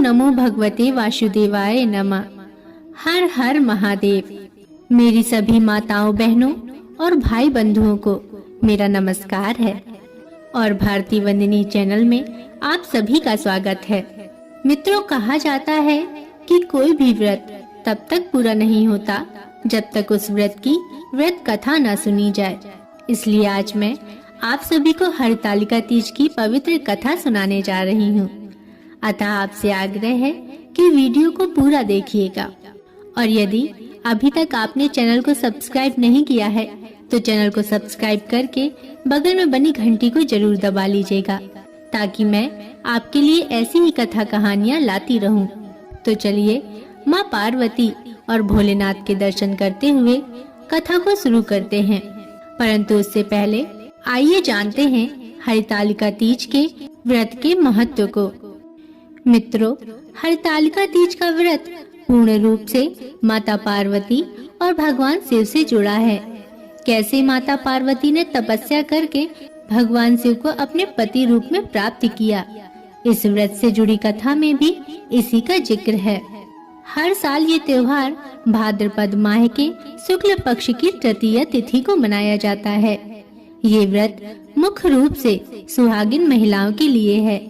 नमो भगवते वासुदेवाय नमः। हर हर महादेव। मेरी सभी माताओं, बहनों और भाई बंधुओं को मेरा नमस्कार है और भारती वंदिनी चैनल में आप सभी का स्वागत है। मित्रों, कहा जाता है कि कोई भी व्रत तब तक पूरा नहीं होता जब तक उस व्रत की व्रत कथा न सुनी जाए। इसलिए आज मैं आप सभी को हरतालिका तीज की पवित्र कथा सुनाने जा रही हूँ। अतः आपसे आग्रह है कि वीडियो को पूरा देखिएगा और यदि अभी तक आपने चैनल को सब्सक्राइब नहीं किया है तो चैनल को सब्सक्राइब करके बगल में बनी घंटी को जरूर दबा लीजिएगा ताकि मैं आपके लिए ऐसी ही कथा कहानियाँ लाती रहूं। तो चलिए माँ पार्वती और भोलेनाथ के दर्शन करते हुए कथा को शुरू करते हैं। परंतु उससे पहले आइए जानते हैं हरतालिका तीज के व्रत के महत्व को। मित्रों, हरतालिका तीज का व्रत पूर्ण रूप से माता पार्वती और भगवान शिव से जुड़ा है। कैसे माता पार्वती ने तपस्या करके भगवान शिव को अपने पति रूप में प्राप्त किया, इस व्रत से जुड़ी कथा में भी इसी का जिक्र है। हर साल ये त्योहार भाद्रपद माह के शुक्ल पक्ष की तृतीया तिथि को मनाया जाता है। ये व्रत मुख्य रूप से सुहागिन महिलाओं के लिए है।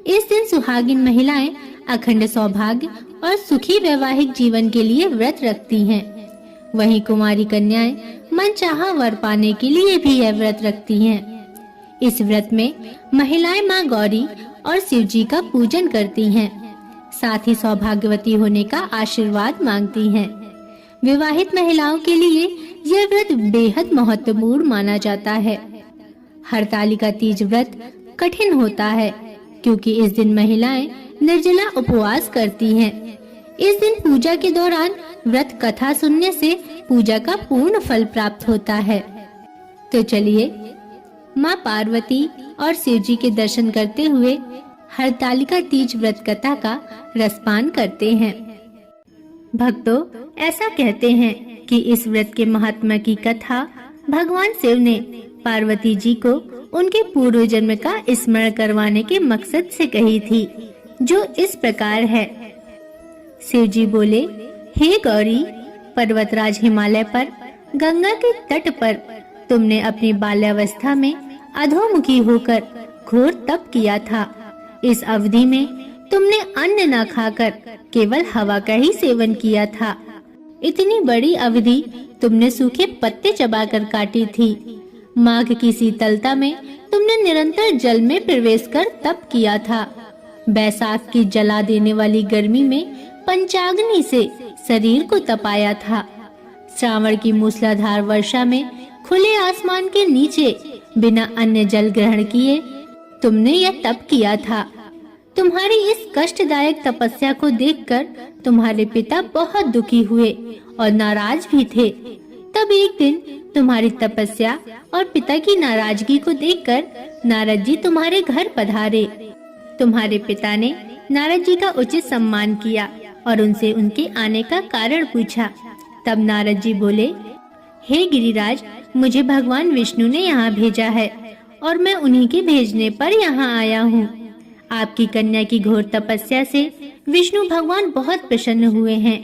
इस दिन सुहागिन महिलाएं अखंड सौभाग्य और सुखी वैवाहिक जीवन के लिए व्रत रखती हैं। वहीं कुमारी कन्याएं मनचाहा वर पाने के लिए भी यह व्रत रखती हैं। इस व्रत में महिलाएं मां गौरी और शिव जी का पूजन करती हैं, साथ ही सौभाग्यवती होने का आशीर्वाद मांगती हैं। विवाहित महिलाओं के लिए यह व्रत बेहद महत्वपूर्ण माना जाता है। हरतालिका तीज व्रत कठिन होता है क्योंकि इस दिन महिलाएं निर्जला उपवास करती हैं। इस दिन पूजा के दौरान व्रत कथा सुनने से पूजा का पूर्ण फल प्राप्त होता है। तो चलिए माँ पार्वती और शिव जी के दर्शन करते हुए हरतालिका तीज व्रत कथा का रसपान करते हैं। भक्तों, ऐसा कहते हैं कि इस व्रत के महात्मा की कथा भगवान शिव ने पार्वती जी को उनके पूर्व जन्म का स्मरण करवाने के मकसद से कही थी, जो इस प्रकार है। शिव जी बोले, हे गौरी, पर्वतराज हिमालय पर गंगा के तट पर तुमने अपनी बाल्यावस्था में अधोमुखी होकर घोर तप किया था। इस अवधि में तुमने अन्न न खाकर केवल हवा का ही सेवन किया था। इतनी बड़ी अवधि तुमने सूखे पत्ते चबाकर काटी थी। माघ की शीतलता में तुमने निरंतर जल में प्रवेश कर तप किया था। बैसाख की जला देने वाली गर्मी में पंचाग्नि से शरीर को तपाया था। श्रावण की मूसलाधार वर्षा में खुले आसमान के नीचे बिना अन्न जल ग्रहण किए तुमने यह तप किया था। तुम्हारी इस कष्टदायक तपस्या को देखकर तुम्हारे पिता बहुत दुखी हुए और नाराज भी थे। तब एक दिन तुम्हारी तपस्या और पिता की नाराजगी को देखकर नारद जी तुम्हारे घर पधारे। तुम्हारे पिता ने नारद जी का उचित सम्मान किया और उनसे उनके आने का कारण पूछा। तब नारद जी बोले, हे गिरिराज, मुझे भगवान विष्णु ने यहाँ भेजा है और मैं उन्हीं के भेजने पर यहाँ आया हूँ। आपकी कन्या की घोर तपस्या से विष्णु भगवान बहुत प्रसन्न हुए हैं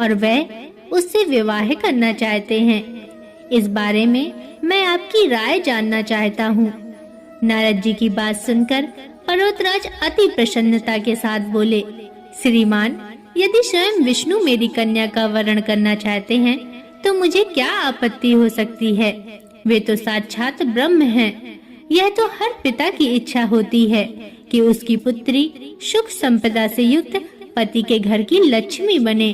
और वह उससे विवाह करना चाहते हैं। इस बारे में मैं आपकी राय जानना चाहता हूँ। नारद जी की बात सुनकर पर्वतराज अति प्रसन्नता के साथ बोले, श्रीमान, यदि स्वयं विष्णु मेरी कन्या का वरण करना चाहते हैं तो मुझे क्या आपत्ति हो सकती है। वे तो साक्षात ब्रह्म हैं। यह तो हर पिता की इच्छा होती है कि उसकी पुत्री सुख संपदा से युक्त पति के घर की लक्ष्मी बने।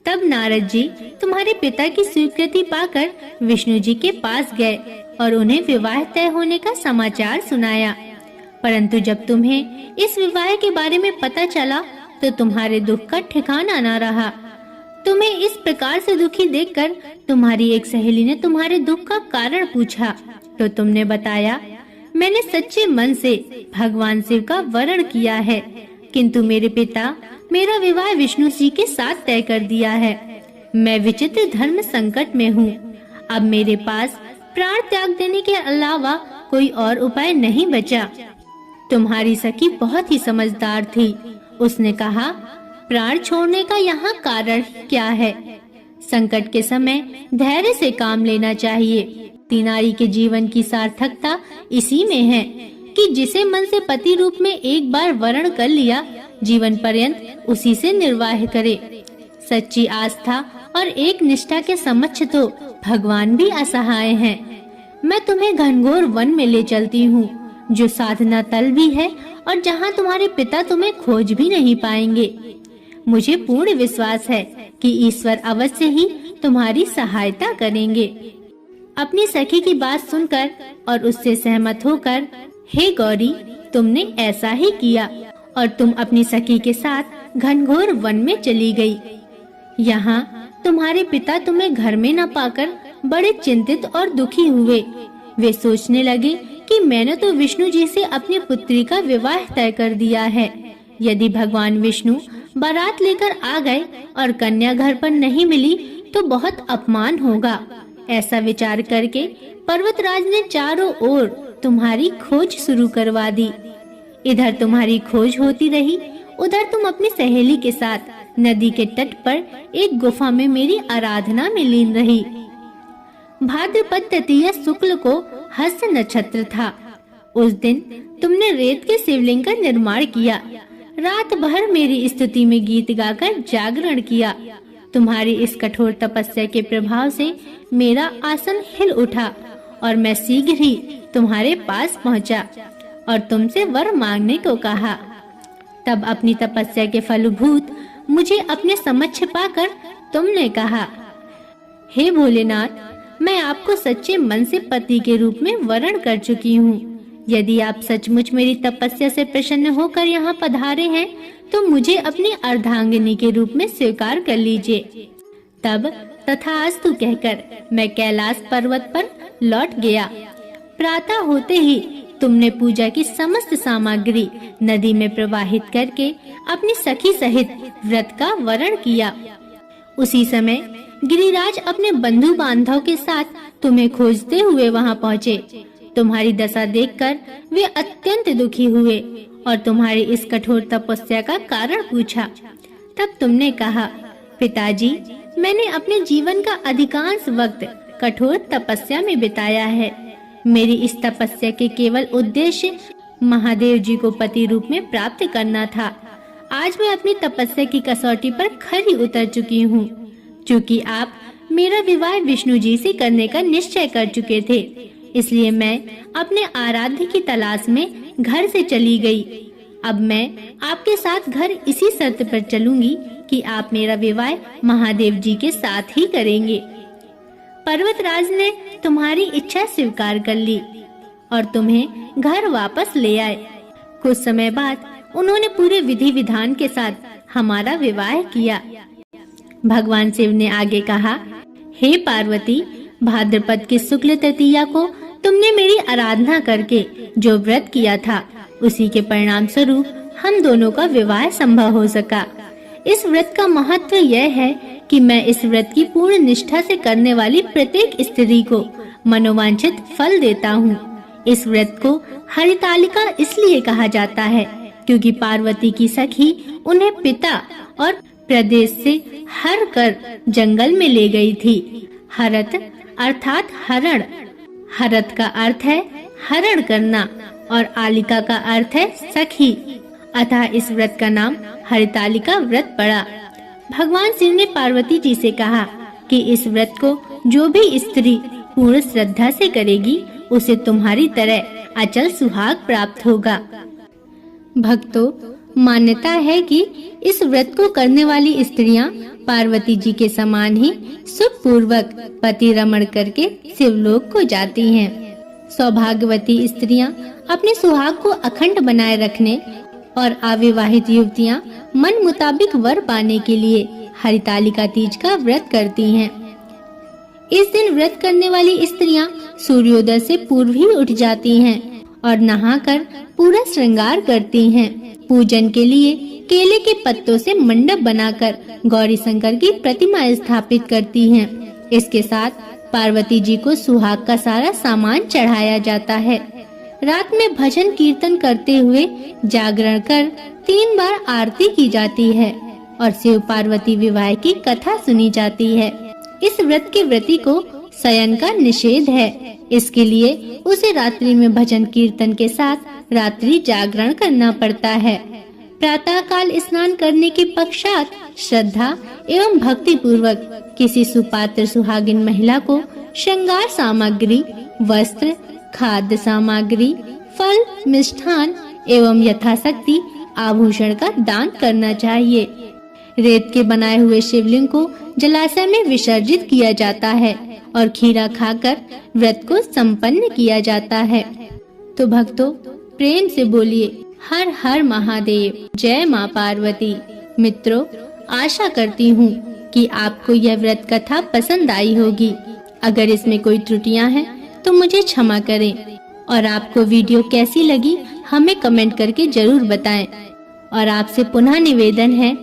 तब नारद जी तुम्हारे पिता की स्वीकृति पाकर विष्णु जी के पास गए और उन्हें विवाह तय होने का समाचार सुनाया। परंतु जब तुम्हें इस विवाह के बारे में पता चला तो तुम्हारे दुख का ठिकाना न रहा। तुम्हें इस प्रकार से दुखी देखकर तुम्हारी एक सहेली ने तुम्हारे दुख का कारण पूछा तो तुमने बताया, मैंने सच्चे मन से भगवान शिव का वरण किया है, किंतु मेरे पिता मेरा विवाह विष्णु जी के साथ तय कर दिया है। मैं विचित्र धर्म संकट में हूँ। अब मेरे पास प्राण त्याग देने के अलावा कोई और उपाय नहीं बचा। तुम्हारी सखी बहुत ही समझदार थी उसने कहा, प्राण छोड़ने का यहाँ कारण क्या है? संकट के समय धैर्य से काम लेना चाहिए। नारी के जीवन की सार्थकता इसी में है कि जिसे मन से पति रूप में एक बार वर्ण कर लिया, जीवन पर्यंत उसी से निर्वाह करे। सच्ची आस्था और एक निष्ठा के समक्ष तो भगवान भी असहाय हैं। मैं तुम्हें घनघोर वन में ले चलती हूँ, जो साधना तल भी है और जहाँ तुम्हारे पिता तुम्हें खोज भी नहीं पाएंगे। मुझे पूर्ण विश्वास है कि ईश्वर अवश्य ही तुम्हारी सहायता करेंगे। अपनी सखी की बात सुनकर और उससे सहमत होकर, हे गौरी, तुमने ऐसा ही किया और तुम अपनी सखी के साथ घनघोर वन में चली गई। यहाँ तुम्हारे पिता तुम्हें घर में न पाकर बड़े चिंतित और दुखी हुए। वे सोचने लगे कि मैंने तो विष्णु जी से अपनी पुत्री का विवाह तय कर दिया है। यदि भगवान विष्णु बारात लेकर आ गए और कन्या घर पर नहीं मिली तो बहुत अपमान होगा। ऐसा विचार करके पर्वतराज ने चारों ओर तुम्हारी खोज शुरू करवा दी। इधर तुम्हारी खोज होती रही, उधर तुम अपनी सहेली के साथ नदी के तट पर एक गुफा में मेरी आराधना में लीन रही। भाद्रपद तृतीया शुक्ल को हस्त नक्षत्र था। उस दिन तुमने रेत के शिवलिंग का निर्माण किया। रात भर मेरी स्तुति में गीत गाकर जागरण किया। तुम्हारी इस कठोर तपस्या के प्रभाव से मेरा आसन हिल उठा और मैं शीघ्र ही तुम्हारे पास पहुंचा और तुमसे वर मांगने को कहा। तब अपनी तपस्या के फलभूत मुझे अपने समक्ष पाकर तुमने कहा, हे भोलेनाथ, मैं आपको सच्चे मन से पति के रूप में वरण कर चुकी हूँ। यदि आप सचमुच मेरी तपस्या से प्रसन्न होकर यहाँ पधारे हैं तो मुझे अपनी अर्धांगिनी के रूप में स्वीकार कर लीजिए। तब तथास्तु कहकर मैं कैलाश पर्वत पर लौट गया। प्रातः होते ही तुमने पूजा की समस्त सामग्री नदी में प्रवाहित करके अपनी सखी सहित व्रत का वरण किया। उसी समय गिरिराज अपने बंधु बांधव के साथ तुम्हें खोजते हुए वहां पहुँचे। तुम्हारी दशा देखकर वे अत्यंत दुखी हुए और तुम्हारी इस कठोर तपस्या का कारण पूछा। तब तुमने कहा, पिताजी, मैंने अपने जीवन का अधिकांश वक्त कठोर तपस्या में बिताया है। मेरी इस तपस्या के केवल उद्देश्य महादेव जी को पति रूप में प्राप्त करना था। आज मैं अपनी तपस्या की कसौटी पर खरी उतर चुकी हूँ। चूँकि आप मेरा विवाह विष्णु जी से करने का निश्चय कर चुके थे, इसलिए मैं अपने आराध्य की तलाश में घर से चली गई। अब मैं आपके साथ घर इसी शर्त पर चलूंगी कि आप मेरा विवाह महादेव जी के साथ ही करेंगे। पर्वतराज ने तुम्हारी इच्छा स्वीकार कर ली और तुम्हें घर वापस ले आए। कुछ समय बाद उन्होंने पूरे विधि विधान के साथ हमारा विवाह किया। भगवान शिव ने आगे कहा, हे पार्वती, भाद्रपद की शुक्ल तृतीया को तुमने मेरी आराधना करके जो व्रत किया था, उसी के परिणाम स्वरूप हम दोनों का विवाह संभव हो सका। इस व्रत का महत्व यह है कि मैं इस व्रत की पूर्ण निष्ठा से करने वाली प्रत्येक स्त्री को मनोवांछित फल देता हूँ। इस व्रत को हरितालिका इसलिए कहा जाता है क्योंकि पार्वती की सखी उन्हें पिता और प्रदेश से हर कर जंगल में ले गई थी। हरत अर्थात हरण। हरत का अर्थ है हरण करना और आलिका का अर्थ है सखी। अतः इस व्रत का नाम हरितालिका व्रत पड़ा। भगवान शिव ने पार्वती जी से कहा कि इस व्रत को जो भी स्त्री पूर्ण श्रद्धा से करेगी, उसे तुम्हारी तरह अचल सुहाग प्राप्त होगा। भक्तों, मान्यता है कि इस व्रत को करने वाली स्त्रियां पार्वती जी के समान ही सुख पूर्वक पति रमण करके शिवलोक को जाती हैं। सौभाग्यवती स्त्रियां अपने सुहाग को अखंड बनाए रखने और अविवाहित युवतियां मन मुताबिक वर पाने के लिए हरितालिका तीज का व्रत करती हैं। इस दिन व्रत करने वाली स्त्रियां सूर्योदय से पूर्व ही उठ जाती हैं और नहाकर पूरा श्रृंगार करती हैं। पूजन के लिए केले के पत्तों से मंडप बनाकर गौरी शंकर की प्रतिमा स्थापित करती हैं। इसके साथ पार्वती जी को सुहाग का सारा सामान चढ़ाया जाता है। रात में भजन कीर्तन करते हुए जागरण कर 3 बार आरती की जाती है और शिव पार्वती विवाह की कथा सुनी जाती है। इस व्रत के व्रती को शयन का निषेध है, इसके लिए उसे रात्रि में भजन कीर्तन के साथ रात्रि जागरण करना पड़ता है। प्रातः काल स्नान करने के पश्चात श्रद्धा एवं भक्ति पूर्वक किसी सुपात्र सुहागिन महिला को श्रृंगार सामग्री, वस्त्र, खाद्य सामग्री, फल, मिष्ठान एवं यथाशक्ति आभूषण का दान करना चाहिए। रेत के बनाए हुए शिवलिंग को जलाशय में विसर्जित किया जाता है और खीरा खाकर व्रत को संपन्न किया जाता है। तो भक्तों, प्रेम से बोलिए हर हर महादेव, जय माँ पार्वती। मित्रों, आशा करती हूँ कि आपको यह व्रत कथा पसंद आई होगी। अगर इसमें कोई त्रुटियां हैं तो मुझे क्षमा करें और आपको वीडियो कैसी लगी हमें कमेंट करके जरूर बताएं। और आपसे पुनः निवेदन है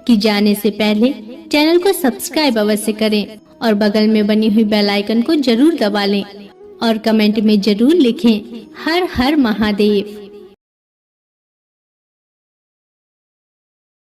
कि जाने से पहले चैनल को सब्सक्राइब अवश्य करें और बगल में बनी हुई बेल आइकन को जरूर दबा लें और कमेंट में जरूर लिखें हर हर महादेव।